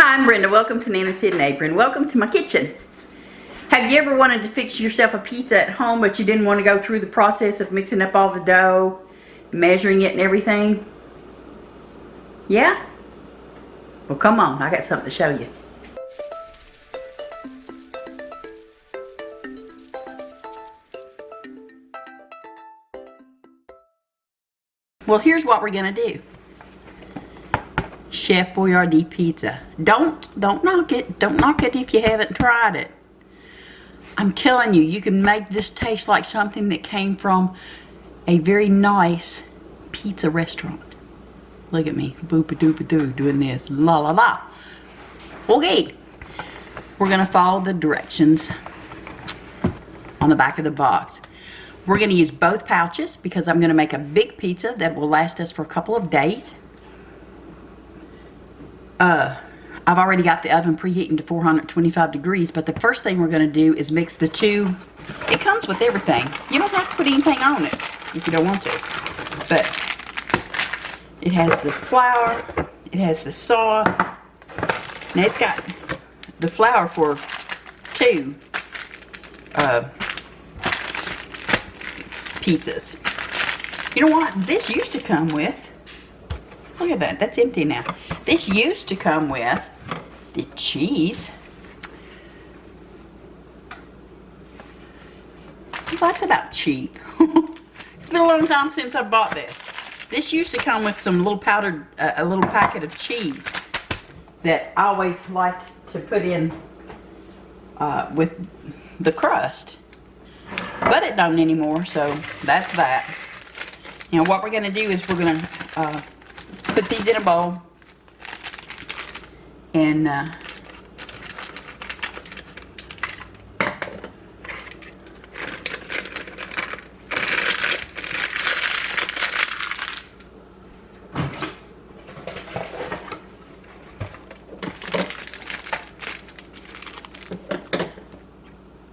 Hi, I'm Brenda. Welcome to Nana's Hidden Apron. Welcome to my kitchen. Have you ever wanted to fix yourself a pizza at home, but you didn't want to go through the process of mixing up all the dough, measuring it and everything? Yeah? Well, come on. I got something to show you. Well, here's what we're going to do. Chef Boyardee pizza. Don't knock it. Don't knock it if you haven't tried it. I'm telling you, you can make this taste like something that came from a very nice pizza restaurant. Look at me, boop-a-doop-a-doo, doing this, la la la. Okay, we're gonna follow the directions on the back of the box. We're gonna use both pouches because I'm gonna make a big pizza that will last us for a couple of days. I've already got the oven preheating to 425 degrees, but the first thing we're going to do is mix the two. It comes with everything. You don't have to put anything on it if you don't want to. But it has the flour, it has the sauce. Now it's got the flour for two pizzas. You know what? This used to come with, look at that, that's empty now. This used to come with the cheese. Well, that's about cheap. It's been a long time since I bought this. This used to come with some little powdered, a little packet of cheese that I always liked to put in with the crust. But it don't anymore, so that's that. Now what we're gonna do is we're gonna put these in a bowl and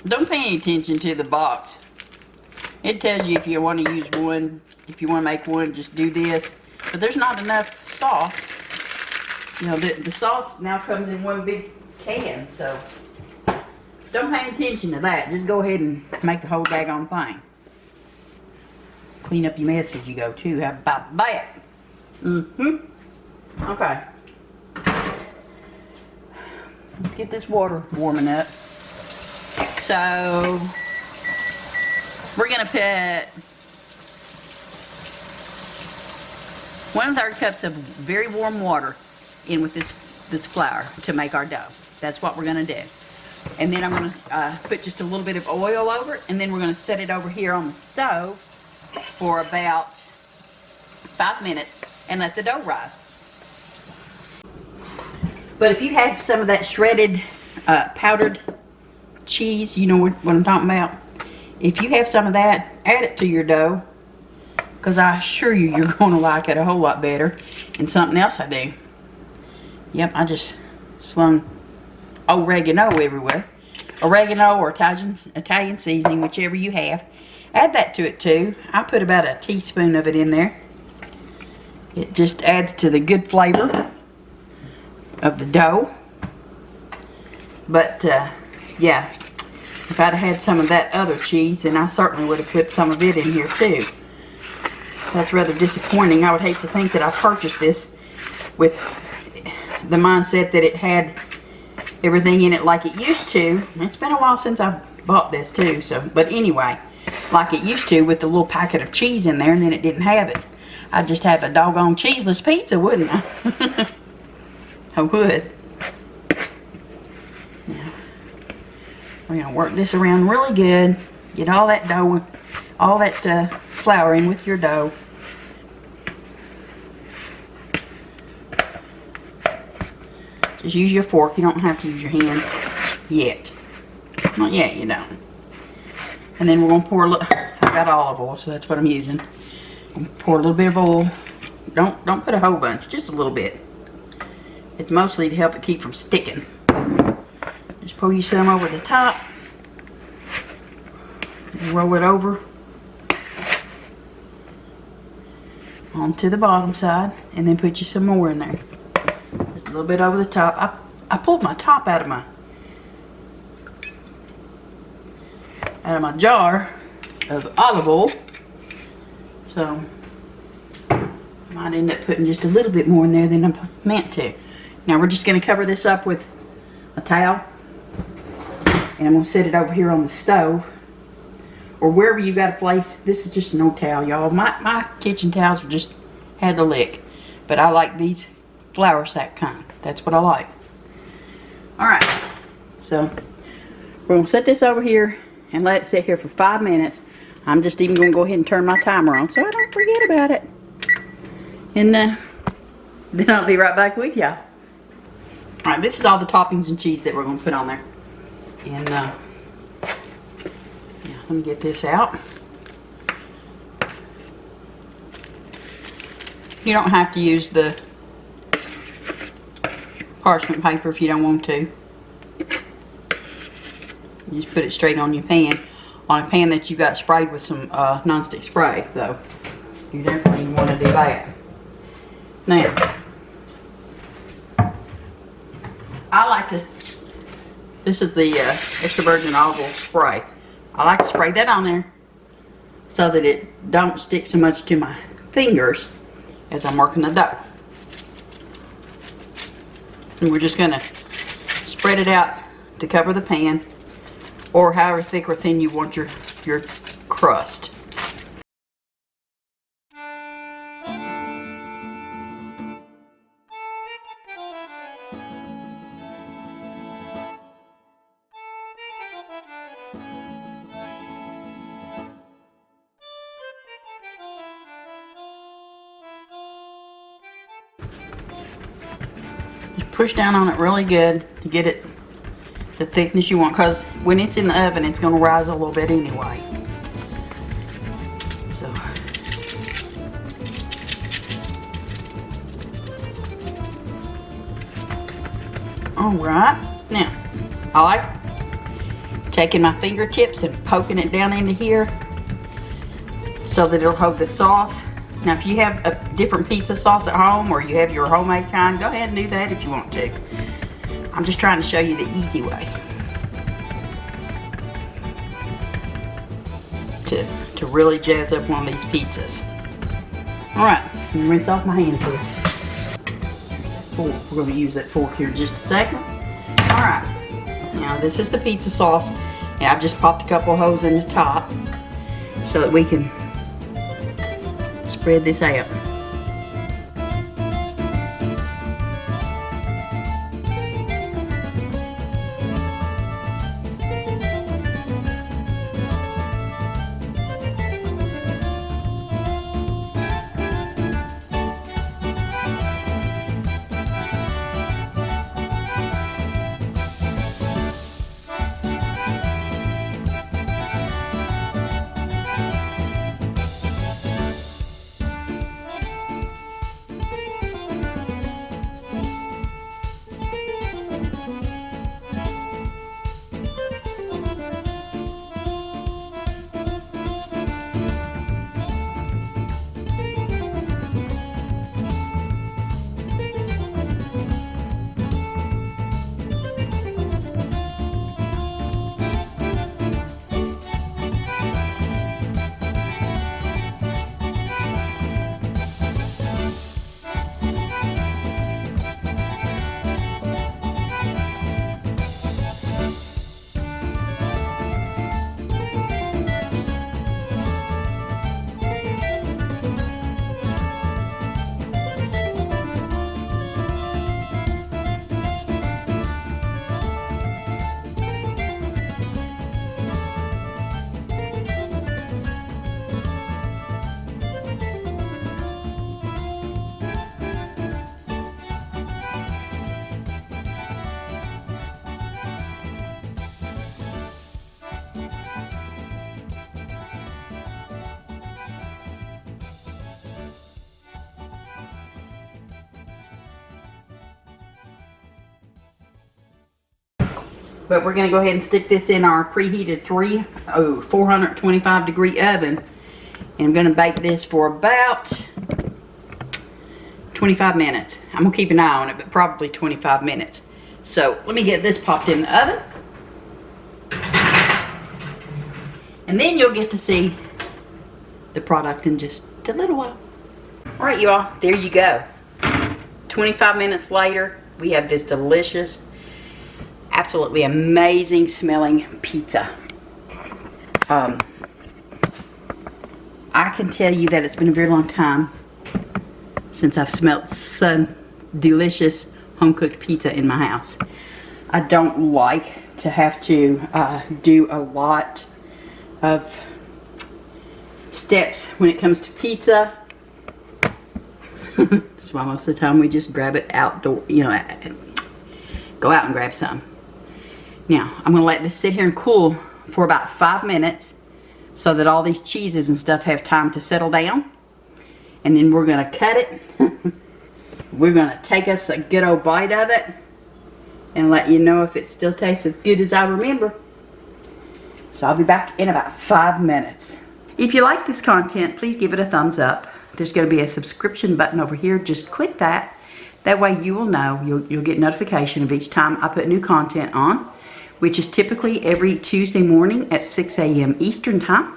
don't pay any attention to the box. It tells you if you want to use one, if you want to make one, just do this. But there's not enough sauce. You know, the sauce now comes in one big can, so don't pay attention to that. Just go ahead and make the whole daggone thing. Clean up your mess as you go too. How about that? Okay. Let's get this water warming up. So we're gonna put 1/3 cups of very warm water in with this flour to make our dough. That's what we're gonna do. And then I'm gonna put just a little bit of oil over it, and then we're gonna set it over here on the stove for about 5 minutes and let the dough rise. But if you have some of that shredded powdered cheese, you know what I'm talking about. If you have some of that, add it to your dough, because I assure you, you're going to like it a whole lot better. And something else I do. Yep, I just slung oregano everywhere. Oregano or Italian seasoning, whichever you have. Add that to it too. I put about a teaspoon of it in there. It just adds to the good flavor of the dough. But yeah, if I'd had some of that other cheese, then I certainly would have put some of it in here too. That's rather disappointing. I would hate to think that I purchased this with the mindset that it had everything in it like it used to. It's been a while since I bought this too, so, but anyway, like it used to with the little packet of cheese in there, and then it didn't have it. I'd just have a doggone cheeseless pizza, wouldn't I? I would. Now, we're gonna work this around really good. Get all that dough, all that flour in with your dough. Just use your fork. You don't have to use your hands yet. Not yet, you don't. And then we're gonna pour a little. I've got olive oil, so that's what I'm using. Pour a little bit of oil. Don't put a whole bunch. Just a little bit. It's mostly to help it keep from sticking. Just pour you some over the top. Roll it over onto the bottom side, and then put you some more in there. Just a little bit over the top. I pulled my top out of my jar of olive oil. So I might end up putting just a little bit more in there than I meant to. Now we're just going to cover this up with a towel. And I'm going to set it over here on the stove. Or wherever you got a place. This is just an old towel, y'all. My kitchen towels just had the lick. But I like these flour sack kind. That's what I like. Alright. So we're going to set this over here and let it sit here for 5 minutes. I'm just even going to go ahead and turn my timer on so I don't forget about it. And then I'll be right back with y'all. Alright, this is all the toppings and cheese that we're going to put on there. And yeah, let me get this out. You don't have to use the parchment paper if you don't want to. You just put it straight on your pan. On a pan that you got sprayed with some nonstick spray, though. You definitely want to do that. Now, I like to, this is the extra virgin olive oil spray. I like to spray that on there so that it don't stick so much to my fingers as I'm working the dough. And we're just going to spread it out to cover the pan, or however thick or thin you want your crust. Just push down on it really good to get it the thickness you want, because when it's in the oven it's going to rise a little bit anyway. So alright, now I like taking my fingertips and poking it down into here so that it'll hold the sauce. Now if you have a different pizza sauce at home, or you have your homemade kind, go ahead and do that if you want to. I'm just trying to show you the easy way to really jazz up one of these pizzas. Alright, rinse off my hands here. Fork. We're going to use that fork here in just a second. Alright, now this is the pizza sauce. And I've just popped a couple of holes in the top so that we can spread this out. But we're going to go ahead and stick this in our preheated 425 degree oven. And I'm going to bake this for about 25 minutes. I'm going to keep an eye on it, but probably 25 minutes. So let me get this popped in the oven. And then you'll get to see the product in just a little while. All right, you all, there you go. 25 minutes later, we have this delicious, absolutely amazing smelling pizza. I can tell you that it's been a very long time since I've smelled some delicious home-cooked pizza in my house. I don't like to have to do a lot of steps when it comes to pizza. That's why most of the time we just grab it outdoor, you know, go out and grab some. Now, I'm gonna let this sit here and cool for about 5 minutes so that all these cheeses and stuff have time to settle down. And then we're gonna cut it. We're gonna take us a good old bite of it and let you know if it still tastes as good as I remember. So I'll be back in about 5 minutes. If you like this content, please give it a thumbs up. There's going to be a subscription button over here. Just click that. That way you will know, you'll get notification of each time I put new content on, which is typically every Tuesday morning at 6 a.m. Eastern time.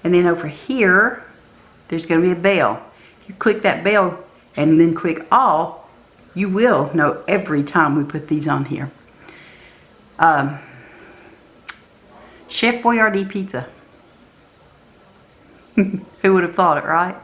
And then over here, there's going to be a bell. If you click that bell and then click all, you will know every time we put these on here. Chef Boyardee pizza. Who would have thought it, right?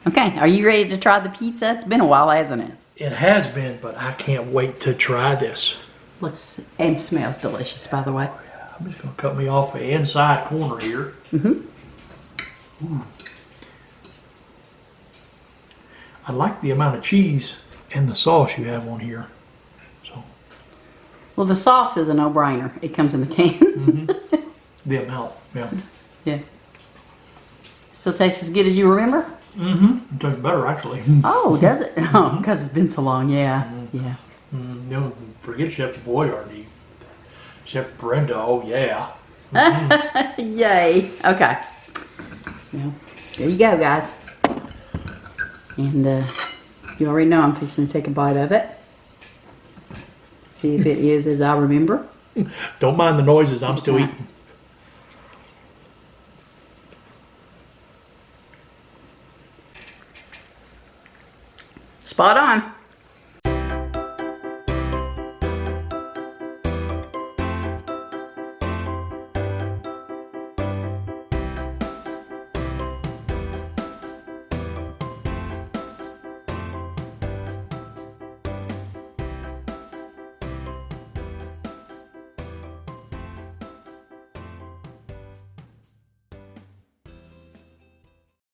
Okay, are you ready to try the pizza? It's been a while, hasn't it? It has been, but I can't wait to try this. Looks and smells delicious, by the way. I'm just going to cut me off the inside corner here. I like the amount of cheese and the sauce you have on here. So, well, the sauce is a no-brainer. It comes in the can. the amount, yeah. Yeah. Still tastes as good as you remember? It tastes better, actually. Oh, does it? Oh, because it's been so long, yeah. Yeah. No, forget Chef Boyardee. Chef Brenda, oh yeah. Yay. Okay. Well, there you go, guys. And you already know I'm fixing to take a bite of it. See if it is as I remember. Don't mind the noises, I'm still eating. Spot on.